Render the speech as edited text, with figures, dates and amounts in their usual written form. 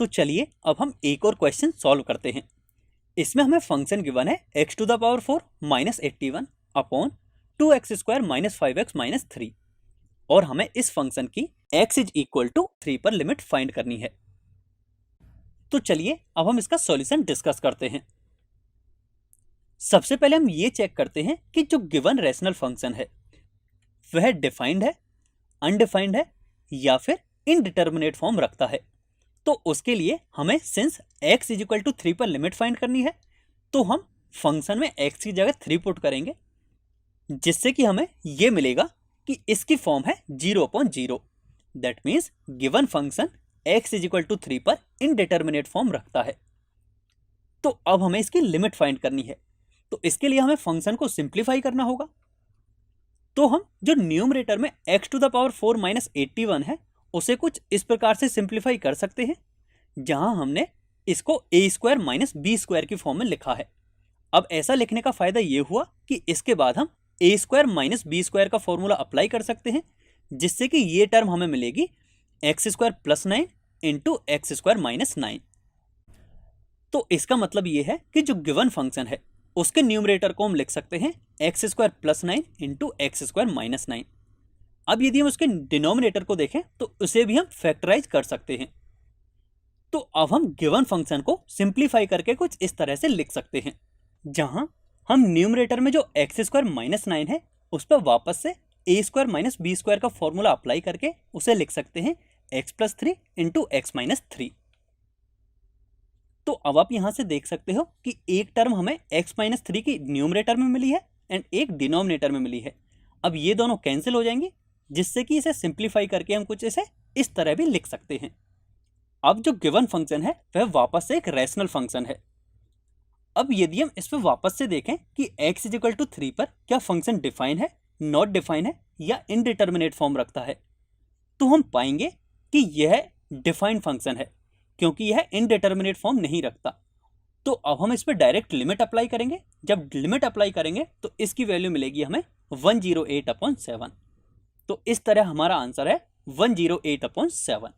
तो चलिए अब हम एक और क्वेश्चन सॉल्व करते हैं। इसमें हमें फंक्शन गिवन है x to the power 4 minus 81 upon 2x² minus 5x minus 3 और हमें इस फंक्शन की x इज इक्वल टू 3 पर लिमिट फाइंड करनी है। तो चलिए अब हम इसका सॉल्यूशन डिस्कस करते हैं। सबसे पहले हम ये चेक करते हैं कि जो गिवन रैशनल फंक्शन है वह डिफाइंड है, अनडिफाइंड है या फिर इनडिटर्मिनेट फॉर्म रखता है। तो उसके लिए हमें since x is equal to 3 पर लिमिट फाइंड करनी है, तो हम फंक्शन में x की जगह 3 पुट करेंगे, जिससे कि हमें यह मिलेगा कि इसकी फॉर्म है 0/0। That means given function x is equal to 3 पर इनडिटर्मिनेट फॉर्म रखता है। तो अब हमें इसकी लिमिट फाइंड करनी है, तो इसके लिए हमें फंक्शन को सिंप्लीफाई करना होगा। तो हम जो न्यूमरेटर में x to the power 4 minus 81 है उसे कुछ इस प्रकार से सिंप्लीफाई कर सकते हैं, जहां हमने इसको a² माइनस b² की फॉर्म में लिखा है। अब ऐसा लिखने का फायदा यह हुआ कि इसके बाद हम a² माइनस b² का फॉर्मूला अप्लाई कर सकते हैं, जिससे कि ये टर्म हमें मिलेगी x² plus 9 into x² minus 9। तो इसका मतलब ये है कि जो गिवन फंक्शन है उसके न्यूमरेटर को हम लिख सकते हैं x² plus 9 into x² minus 9। अब यदि हम उसके डिनोमिनेटर को देखें तो उसे भी हम फैक्टराइज कर सकते हैं। तो अब हम गिवन फंक्शन को सिंप्लीफाई करके कुछ इस तरह से लिख सकते हैं, जहां हम न्यूमरेटर में जो x² माइनस 9 है उस पर वापस से a² माइनस b² का फॉर्मूला अप्लाई करके उसे लिख सकते हैं x plus 3 into x minus 3। तो अब आप यहां से देख सकते हो कि एक टर्म हमें x माइनस 3 की न्यूमरेटर में मिली है एंड एक डिनोमिनेटर में मिली है। अब ये दोनों कैंसिल हो जाएंगी, जिससे कि इसे सिंप्लीफाई करके हम कुछ इसे इस तरह भी लिख सकते हैं। अब जो गिवन फंक्शन है वह वापस से एक रैशनल फंक्शन है। अब यदि हम इस पर वापस से देखें कि x इज इक्वल टू 3 पर क्या फंक्शन डिफाइन है, नॉट डिफाइन है या इनडिटर्मिनेट फॉर्म रखता है, तो हम पाएंगे कि यह डिफाइंड फंक्शन है, क्योंकि यह इनडिटर्मिनेट फॉर्म नहीं रखता। तो अब हम इस पर डायरेक्ट लिमिट अप्लाई करेंगे। जब लिमिट अप्लाई करेंगे तो इसकी वैल्यू मिलेगी हमें 108/7। तो इस तरह हमारा आंसर है 108/7।